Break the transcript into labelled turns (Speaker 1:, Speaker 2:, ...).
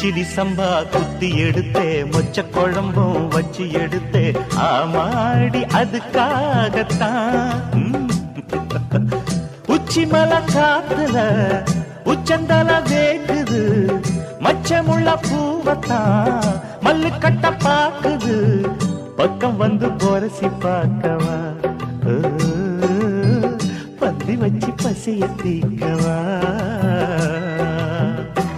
Speaker 1: கிச்சிலி சம்பா குத்தி எடுத்தே மொச்ச குழம்பும் வச்சு எடுத்தே ஆமாடி அதுக்காகத்தான் உச்சி மலை காத்துல உச்சந்தல வேக்குது மச்சமுள்ள பூவத்தான் மல்லு கட்ட பாக்குது பக்கம் வந்து போரசி பார்க்கவா பந்தி வச்சு பசிய தீக்கவா